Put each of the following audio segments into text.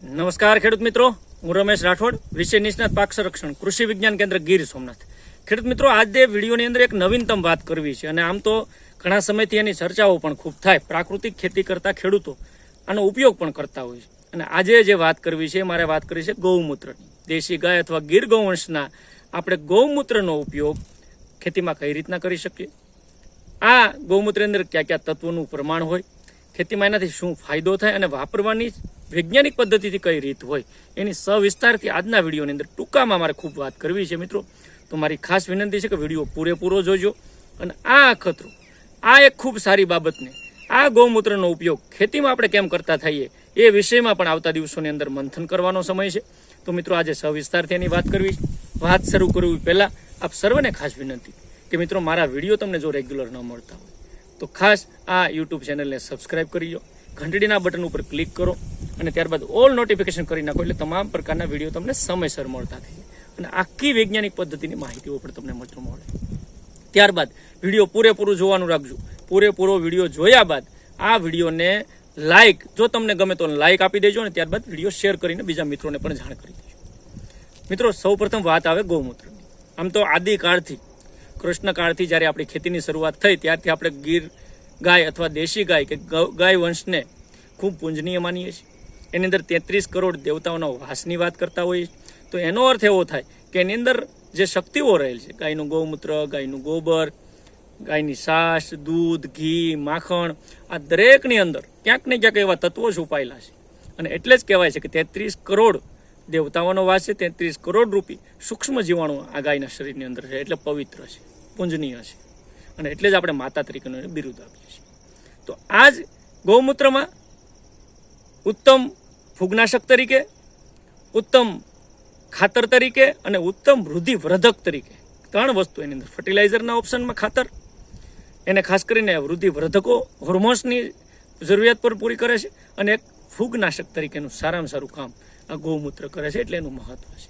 નમસ્કાર ખેડૂત મિત્રો, હું રમેશ રાઠોડ, વિષય નિષ્ણાત પાક સંરક્ષણ, કૃષિ વિજ્ઞાન કેન્દ્ર ગીર સોમનાથ. ખેડૂત મિત્રો, આજે વિડીયોની અંદર એક નવીનતમ વાત કરવી છે અને આમ તો ઘણા સમયથી એની ચર્ચાઓ પણ ખૂબ થાય. પ્રાકૃતિક ખેતી કરતા ખેડૂતો આનો ઉપયોગ પણ કરતા હોય છે અને આજે જે વાત કરવી છે મારે વાત કરવી છે ગૌમૂત્રની. દેશી ગાય અથવા ગીર ગૌવંશના આપણે ગૌમૂત્રનો ઉપયોગ ખેતીમાં કઈ રીતના કરી શકીએ, આ ગૌમૂત્રની અંદર કયા કયા તત્વોનું પ્રમાણ હોય, ખેતીમાં એનાથી શું ફાયદો થાય અને વાપરવાની વૈજ્ઞાનિક પદ્ધતિથી કઈ રીત હોય, એની સવિસ્તારથી આજના વિડીયોની અંદર ટૂંકામાં મારે ખૂબ વાત કરવી છે મિત્રો. તો મારી ખાસ વિનંતી છે કે વિડીયો પૂરેપૂરો જોજો અને આ અખતરો, આ એક ખૂબ સારી બાબતને, આ ગૌમૂત્રનો ઉપયોગ ખેતીમાં આપણે કેમ કરતા થઈએ એ વિષયમાં પણ આવતા દિવસોની અંદર મંથન કરવાનો સમય છે. તો મિત્રો, આજે સવિસ્તારથી એની વાત કરવી. વાત શરૂ કરવી પહેલાં આપ સર્વને ખાસ વિનંતી કે મિત્રો, મારા વિડીયો તમને જો રેગ્યુલર ન મળતા હોય તો ખાસ આ યુટ્યુબ ચેનલને સબસ્ક્રાઇબ કરી લો, ઘંટડીના બટન ઉપર ક્લિક કરો અને ત્યારબાદ ઓલ નોટિફિકેશન કરી નાખો, એટલે તમામ પ્રકારના વિડીયો તમને સમયસર મળતા થાય અને આખી વૈજ્ઞાનિક પદ્ધતિની માહિતીઓ પણ તમને મળે. ત્યારબાદ વિડીયો પૂરેપૂરું જોવાનું રાખજો. પૂરેપૂરો વિડીયો જોયા બાદ આ વિડીયોને લાઇક, જો તમને ગમે તો લાઇક આપી દેજો અને ત્યારબાદ વિડીયો શેર કરીને બીજા મિત્રોને પણ જાણ કરી દેજો. મિત્રો, સૌપ્રથમ વાત આવે ગૌમૂત્રની. આમ તો આદિકાળથી, કૃષ્ણકાળથી જ્યારે આપણી ખેતીની શરૂઆત થઈ ત્યારથી આપણે ગીર ગાય અથવા દેશી ગાય કે ગાય વંશને ખૂબ પૂજનીય માનીએ છીએ. એની અંદર 33 કરોડ દેવતાઓના વાસની વાત કરતા હોઈએ. તો એનો અર્થ એવો થાય કે એની અંદર જે શક્તિઓ રહેલ છે, ગાયનું ગૌમૂત્ર, ગાયનું ગોબર, ગાયની છાશ, દૂધ, ઘી, માખણ, આ દરેકની અંદર ક્યાંક ને ક્યાંક એવા તત્વો છુપાયેલા છે અને એટલે જ કહેવાય છે કે 33 કરોડ દેવતાઓનો વાસ છે, 33 કરોડ રૂપી સૂક્ષ્મ જીવાણુ આ ગાયના શરીરની અંદર છે, એટલે પવિત્ર છે, પૂજનીય છે અને એટલે જ આપણે માતા તરીકેનું એને બિરુદ આપીએ છીએ. તો આ જ ગૌમૂત્રમાં ઉત્તમ ફૂગનાશક તરીકે, ઉત્તમ ખાતર તરીકે અને ઉત્તમ વૃદ્ધિવર્ધક તરીકે 3 વસ્તુ એની અંદર. ફર્ટિલાઇઝરના ઓપ્શનમાં ખાતર, એને ખાસ કરીને વૃદ્ધિવર્ધકો, હોર્મોન્સની જરૂરિયાત પર પૂરી કરે છે અને એક ફૂગનાશક તરીકેનું સારામાં સારું કામ આ ગૌમૂત્ર કરે છે, એટલે એનું મહત્વ છે.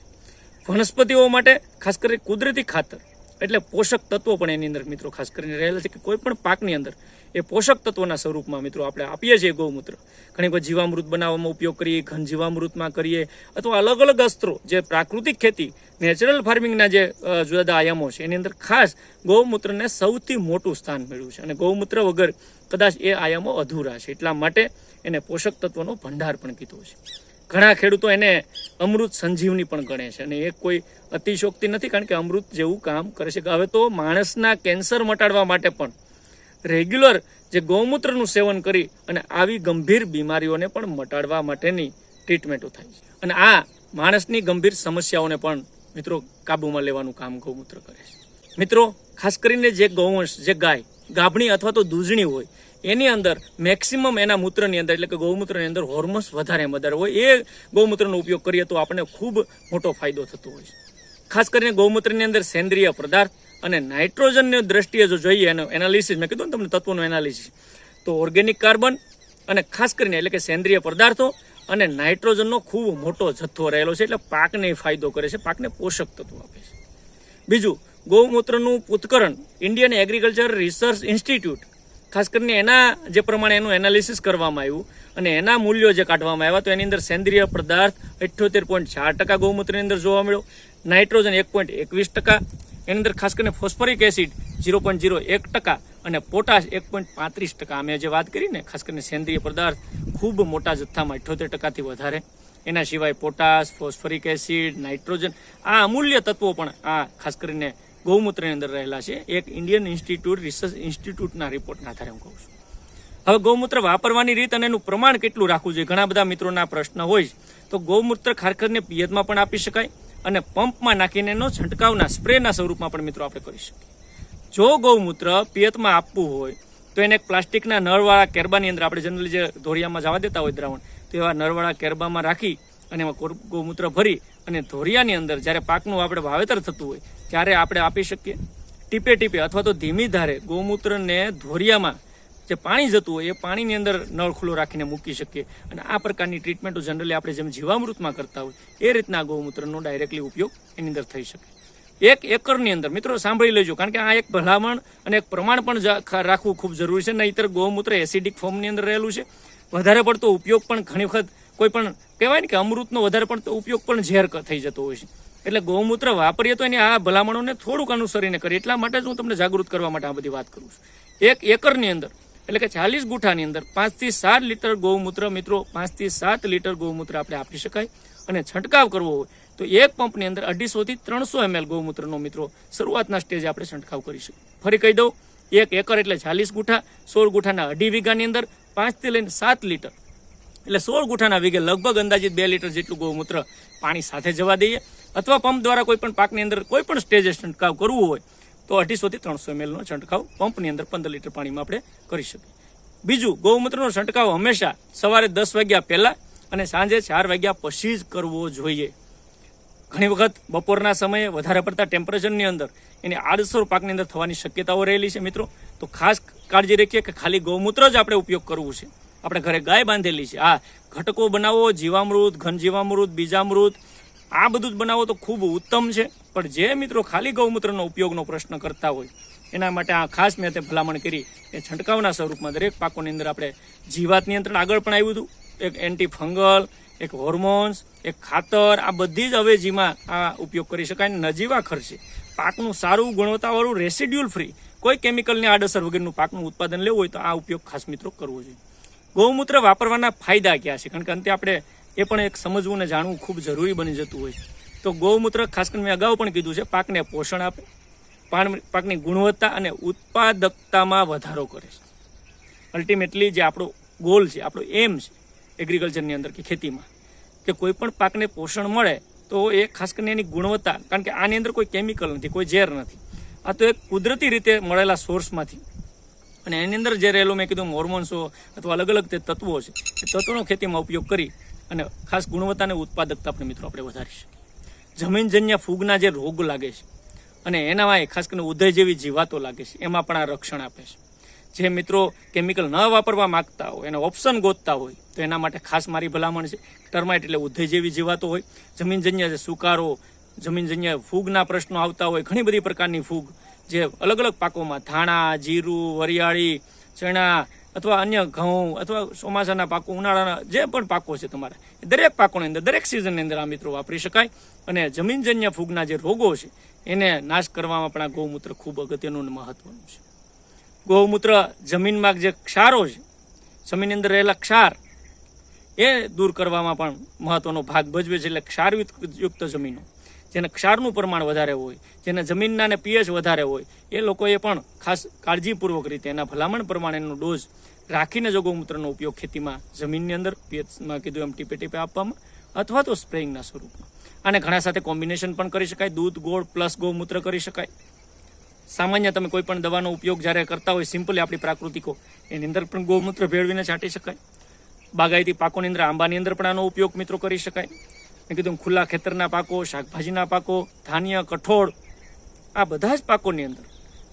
વનસ્પતિઓ માટે ખાસ કરીને કુદરતી ખાતર એટલે પોષક તત્વો પણ એની અંદર મિત્રો ખાસ કરીને રહેલા છે કે કોઈ પણ પાકની અંદર એ પોષક તત્વોના સ્વરૂપમાં મિત્રો આપણે આપીએ છીએ ગૌમૂત્ર. ઘણી બધી જીવામૃત બનાવવામાં ઉપયોગ કરીએ, ઘન જીવામૃતમાં કરીએ, અથવા અલગ અલગ અસ્ત્રો જે પ્રાકૃતિક ખેતી, નેચરલ ફાર્મિંગના જે જુદા જુદા આયામો છે એની અંદર ખાસ ગૌમૂત્રને સૌથી મોટું સ્થાન મળ્યું છે અને ગૌમૂત્ર વગર કદાચ એ આયામો અધૂરા છે. એટલા માટે એને પોષક તત્વોનો ભંડાર પણ કીધો છે. ઘણા ખેડૂતો એને અમૃત સંજીવની પણ ગણે છે અને એ કોઈ અતિશોક્તિ નથી, કારણ કે અમૃત જેવું કામ કરે છે. હવે તો માણસના કેન્સર મટાડવા માટે પણ રેગ્યુલર જે ગૌમૂત્રનું સેવન કરી અને આવી ગંભીર બીમારીઓને પણ મટાડવા માટેની ટ્રીટમેન્ટો થાય છે અને આ માણસની ગંભીર સમસ્યાઓને પણ મિત્રો કાબૂમાં લેવાનું કામ ગૌમૂત્ર કરે છે. મિત્રો, ખાસ કરીને જે ગૌવંશ, જે ગાય ગાભણી અથવા તો દૂધણી હોય એની અંદર મેક્સિમમ એના મૂત્રની અંદર એટલે કે ગૌમૂત્રની અંદર હોર્મોન્સ વધારે હોય, એ ગૌમૂત્રનો ઉપયોગ કરીએ તો આપણને ખૂબ મોટો ફાયદો થતો હોય છે. ખાસ કરીને ગૌમૂત્રની અંદર સેન્દ્રિય પદાર્થ અને નાઇટ્રોજનની દ્રષ્ટિએ જો જોઈએ એનો એનાલિસિસ, મેં કીધું ને તમને તત્વોનું એનાલિસિસ, તો ઓર્ગેનિક કાર્બન અને ખાસ કરીને એટલે કે સેન્દ્રિય પદાર્થો અને નાઇટ્રોજનનો ખૂબ મોટો જથ્થો રહેલો છે, એટલે પાકને ફાયદો કરે છે, પાકને પોષક તત્વો આપે છે. બીજું, ગૌમૂત્રનું પૃથ્થકરણ ઇન્ડિયન એગ્રીકલ્ચર રિસર્ચ ઇન્સ્ટિટ્યૂટ ખાસ કરીને એના જે પ્રમાણે એનું એનાલિસિસ કરવામાં આવ્યું અને એના મૂલ્યો જે કાઢવામાં આવ્યા, તો એની અંદર સેન્દ્રિય પદાર્થ 78.4% ગૌમૂત્રની અંદર જોવા મળ્યો, નાઇટ્રોજન 1.21%, એની અંદર ખાસ કરીને ફોસ્ફરિક એસિડ 0.01% અને પોટાશ 1.35%. અમે જે વાત કરી ને ખાસ કરીને સેન્દ્રિય પદાર્થ ખૂબ મોટા જથ્થામાં 78%થી વધારે. એના સિવાય પોટાશ, ફોસ્ફરિક એસિડ, નાઇટ્રોજન, આ અમૂલ્ય તત્વો પણ આ ખાસ કરીને ગૌમૂત્રની અંદર રહેલા છે. એક ઇન્ડિયન ઇન્સ્ટિટ્યૂટ, રિસર્ચ ઇન્સ્ટિટ્યૂટના રિપોર્ટના આધારે હું કહું છું. હવે ગૌમૂત્ર વાપરવાની રીત અને એનું પ્રમાણ કેટલું રાખવું જોઈએ, ઘણા બધા મિત્રોના પ્રશ્ન હોય. તો ગૌમૂત્ર ખાસ કરીને પિયતમાં પણ આપી શકાય અને પંપમાં નાખીને એનો છંટકાવના સ્પ્રેના સ્વરૂપમાં પણ મિત્રો આપણે કરી શકીએ. જો ગૌમૂત્ર પિયતમાં આપવું હોય તો એને એક પ્લાસ્ટિકના નળવાળા કેરબાની અંદર, આપણે જનરલી જે ધોરિયામાં જવા દેતા હોય દ્રાવણ, તો એવા નળવાળા કેરબામાં રાખી અને એમાં ગૌમૂત્ર ભરી અને ધોરિયાની અંદર જ્યારે પાકનું આપણે વાવેતર થતું હોય ત્યારે આપણે આપી શકીએ. ટીપે ટીપે અથવા તો ધીમી ધારે ગૌમૂત્રને ધોરિયામાં જે પાણી જતું હોય એ પાણીની અંદર નળ ખુલ્લો રાખીને મૂકી શકીએ અને આ પ્રકારની ટ્રીટમેન્ટો જનરલી આપણે જેમ જીવામૃતમાં કરતા હોય એ રીતના ગૌમૂત્રનો ડાયરેક્ટલી ઉપયોગ એની અંદર થઈ શકે. 1 એકરની અંદર મિત્રો સાંભળી લેજો, કારણ કે આ એક ભલામણ અને એક પ્રમાણ પણ રાખવું ખૂબ જરૂરી છે, નહીંતર ગૌમૂત્ર એસિડિક ફોર્મની અંદર રહેલું છે. વધારે પડતો ઉપયોગ પણ ઘણી વખત કોઈ પણ કહેવાય ને કે અમૃતનો વધારે પડતો ઉપયોગ પણ ઝેર થઈ જતો હોય છે. એટલે ગૌમૂત્ર વાપરીએ તો એની આ ભલામણોને થોડુંક અનુસરીને કરીએ. એટલા માટે જ હું તમને જાગૃત કરવા માટે આ બધી વાત કરું છું. 1 એકરની અંદર એટલે કે 40 ગુઠાની અંદર 5 થી 7 લીટર ગૌમૂત્ર મિત્રો 5 થી 7 લીટર ગૌમૂત્ર આપણે આપી શકાય. અને છંટકાવ કરવો હોય તો એક પંપની અંદર 250 થી 300 ml ગૌમૂત્રનો મિત્રો શરૂઆતના સ્ટેજે આપણે છંટકાવ કરી શકીએ. ફરી કહી દઉં, 1 એકર એટલે 40 ગુઠા, 16 ગુઠાના 2.5 વીઘાની અંદર 5 થી લઈને 7 લીટર એટલે 16 ગુઠાના વીઘે લગભગ અંદાજિત 2 લીટર જેટલું ગૌમૂત્ર પાણી સાથે જવા દઈએ. અથવા પંપ દ્વારા કોઈ પણ પાકની અંદર કોઈ પણ સ્ટેજે છંટકાવ કરવું હોય તો 250 થી 300 ml નો છંટકાવ પંપની અંદર 15 લીટર પાણીમાં આપણે કરી શકીએ. બીજું, ગૌમૂત્રનો છંટકાવ હંમેશા સવારે 10 વાગ્યા પહેલા અને સાંજે 4 વાગ્યા પછી જ કરવો જોઈએ. ઘણી વખત બપોરના સમયે વધારે પડતા ટેમ્પરેચરની અંદર એની આડઅસર પાકની અંદર થવાની શક્યતાઓ રહેલી છે મિત્રો. તો ખાસ કાળજી રાખીએ કે ખાલી ગૌમૂત્ર જ આપણે ઉપયોગ કરવું છે. આપણે ઘરે ગાય બાંધેલી છે, આ ઘટકો બનાવો, જીવામૃત, ઘન જીવામૃત, બીજામૃત, આ બધું જ બનાવો તો ખૂબ ઉત્તમ છે. પણ જે મિત્રો ખાલી ગૌમૂત્રનો ઉપયોગનો પ્રશ્ન કરતા હોય એના માટે આ ખાસ મેં તે ભલામણ કરી કે છંટકાવના સ્વરૂપમાં દરેક પાકોની અંદર આપણે જીવાત નિયંત્રણ આગળ પણ આવ્યું હતું, એક એન્ટી ફંગલ, એક હોર્મોન્સ, એક ખાતર, આ બધી જ અવેજીમાં આ ઉપયોગ કરી શકાય. નજીવા ખર્ચે પાકનું સારું ગુણવત્તાવાળું રેસિડ્યુલ ફ્રી કોઈ કેમિકલની આડઅસર વગરનું પાકનું ઉત્પાદન લેવું હોય તો આ ઉપયોગ ખાસ મિત્રો કરવો જોઈએ. ગૌમૂત્ર વાપરવાના ફાયદા ક્યાં છે? કારણ કે અંતે આપણે એ પણ એક સમજવું અને જાણવું ખૂબ જરૂરી બની જતું હોય છે. તો ગૌમૂત્ર ખાસ કરીને મેં અગાઉ પણ કીધું છે, પાકને પોષણ આપે, પાકની ગુણવત્તા અને ઉત્પાદકતામાં વધારો કરે છે. અલ્ટિમેટલી જે આપણો ગોલ છે, આપણો એમ છે એગ્રીકલ્ચરની અંદર કે ખેતીમાં, કે કોઈ પણ પાકને પોષણ મળે તો એ ખાસ કરીને એની ગુણવત્તા, કારણ કે આની અંદર કોઈ કેમિકલ નથી, કોઈ ઝેર નથી, આ તો એક કુદરતી રીતે મળેલા સોર્સમાંથી અને એની અંદર જે રહેલું મેં કીધું હોર્મોન્સો અથવા અલગ અલગ તે તત્વો છે એ તત્વોનો ખેતીમાં ઉપયોગ કરી અને ખાસ ગુણવત્તા અને ઉત્પાદકતા આપણે મિત્રો આપણે વધારી શકીએ. જમીનજન્ય ફૂગના જે રોગ લાગે છે અને એનામાં ખાસ કરીને ઉધઈ જેવી જીવાતો લાગે છે એમાં પણ આ રક્ષણ આપે છે. જે મિત્રો કેમિકલ ન વાપરવા માંગતા હોય, એનો ઓપ્શન ગોતતા હોય તો એના માટે ખાસ મારી ભલામણ છે. ટર્માઇટ એટલે ઉધઈ જેવી જીવાતો હોય, જમીનજન્ય જે સુકારો, જમીનજન્ય ફૂગના પ્રશ્નો આવતા હોય, ઘણી બધી પ્રકારની ફૂગ જે અલગ અલગ પાકોમાં ધાણા, જીરું, વરિયાળી, ચણા અથવા અન્ય ઘઉં અથવા ચોમાસાના પાકો, ઉનાળાના જે પણ પાકો છે તમારા, દરેક પાકોની અંદર દરેક સિઝનની અંદર આ મિત્રો વાપરી શકાય. અને જમીનજન્ય ફૂગના જે રોગો છે એને નાશ કરવામાં પણ આ ગૌમૂત્ર ખૂબ અગત્યનું અને મહત્વનું છે. ગૌમૂત્ર જમીનમાં જે ક્ષારો છે, જમીનની અંદર રહેલા ક્ષાર એ દૂર કરવામાં પણ મહત્વનો ભાગ ભજવે છે. એટલે ક્ષારયુક્ત જમીનો, જેને ક્ષારનું પ્રમાણ વધારે હોય, જેને જમીનના ને પીએચ વધારે હોય, એ લોકોએ પણ ખાસ કાળજીપૂર્વક રીતે એના ભલામણ પ્રમાણેનો ડોઝ રાખીને જો ગૌમૂત્રનો ઉપયોગ ખેતીમાં જમીનની અંદર પીએચમાં કીધું એમ ટીપે ટીપે આપવામાં અથવા તો સ્પ્રેઇંગના સ્વરૂપમાં. અને ઘણા સાથે કોમ્બિનેશન પણ કરી શકાય, દૂધ ગોળ પ્લસ ગૌમૂત્ર કરી શકાય. સામાન્ય તમે કોઈ પણ દવાનો ઉપયોગ જ્યારે કરતા હોય સિમ્પલી આપણી પ્રાકૃતિકો, એની અંદર પણ ગૌમૂત્ર ભેળવીને છાંટી શકાય. બાગાયતી પાકોની અંદર આંબાની અંદર પણ આનો ઉપયોગ મિત્રો કરી શકાય. મેં કીધું ખુલ્લા ખેતરના પાકો, શાકભાજીના પાકો, ધાન્ય, કઠોળ, આ બધા જ પાકોની અંદર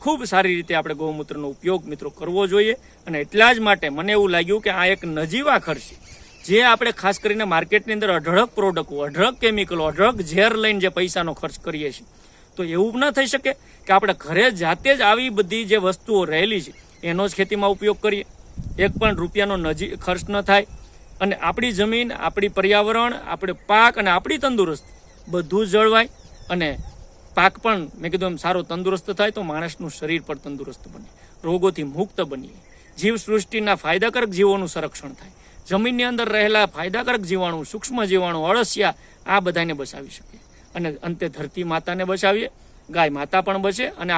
ખૂબ સારી રીતે આપણે ગૌમૂત્રનો ઉપયોગ મિત્રો કરવો જોઈએ. અને એટલા જ માટે મને એવું લાગ્યું કે આ એક નજીવા ખર્ચ જે આપણે ખાસ કરીને માર્કેટની અંદર અઢળક પ્રોડક્ટો, અઢળક કેમિકલો, અઢળક ઝેર લઈને જે પૈસાનો ખર્ચ કરીએ છીએ, તો એવું ન થઈ શકે કે આપણે ઘરે જાતે જ આવી બધી જે વસ્તુઓ રહેલી છે એનો જ ખેતીમાં ઉપયોગ કરીએ, એક પણ રૂપિયાનો ખર્ચ ન થાય અને આપણી જમીન, આપણી પર્યાવરણ, આપણે પાક અને આપણી તંદુરસ્તી બધું જ જળવાય. અને પાક પણ મેં કીધું એમ સારો તંદુરસ્ત થાય તો માણસનું શરીર પણ તંદુરસ્ત બને, રોગોથી મુક્ત બનીએ, જીવસૃષ્ટિના ફાયદાકારક જીવોનું સંરક્ષણ થાય, જમીનની અંદર રહેલા ફાયદાકારક જીવાણુ, સૂક્ષ્મ જીવાણુ, અળસિયા, આ બધાને બચાવી શકીએ. અને અંતે ધરતી માતાને બચાવીએ, ગાય માતા પણ બચે અને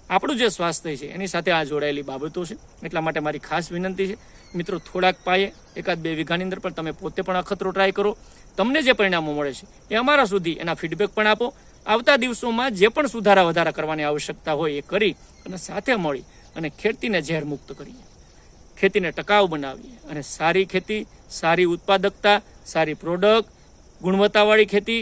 આપણું જે સ્વાસ્થ્ય છે એની સાથે આ જોડાયેલી બાબતો છે. એટલા માટે મારી ખાસ વિનંતી છે મિત્રો, થોડાક પાયે 1-2 વીઘાની અંદર પણ તમે પોતે પણ અખતરો ટ્રાય કરો. તમને જે પરિણામો મળે છે એ અમારા સુધી એના ફીડબેક પણ આપો. આવતા દિવસોમાં જે પણ સુધારા વધારા કરવાની આવશ્યકતા હોય એ કરી અને સાથે મળી અને ખેતીને ઝેર મુક્ત કરીએ, ખેતીને ટકાઉ બનાવીએ અને સારી ખેતી, સારી ઉત્પાદકતા, સારી પ્રોડક્ટ, ગુણવત્તાવાળી ખેતી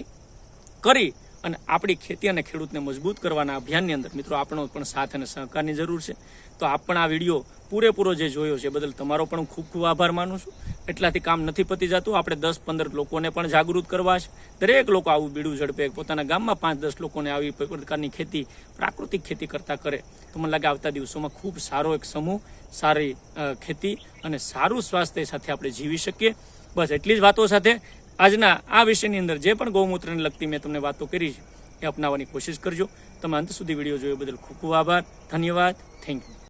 કરી અને આપણી ખેતી અને ખેડૂતને મજબૂત કરવાના અભિયાનની અંદર મિત્રો આપણો પણ સાથ અને સહકારની જરૂર છે. તો આપ પણ આ વિડીયો પૂરેપૂરો જે જોયો છે બદલ તમારો પણ ખૂબ ખૂબ આભાર માનું છું. એટલાથી કામ નથી પતી જતું, આપણે 10-15 લોકોને પણ જાગૃત કરવા છે. દરેક લોકો આવું બીડું ઝડપે પોતાના ગામમાં 5-10 લોકોને આવી પ્રકારની ખેતી, પ્રાકૃતિક ખેતી કરતા કરે તો મને લાગે આવતા દિવસોમાં ખૂબ સારો એક સમૂહ, સારી ખેતી અને સારું સ્વાસ્થ્ય સાથે આપણે જીવી શકીએ. બસ એટલી જ વાતો સાથે આજના આ વિષયની અંદર જે પણ ગૌમૂત્રને લગતી મેં તમને વાતો કરી છે એ અપનાવવાની કોશિશ કરજો. તમે અંત સુધી વિડીયો જોયો બદલ ખૂબ ખૂબ આભાર, ધન્યવાદ, થેન્ક યુ.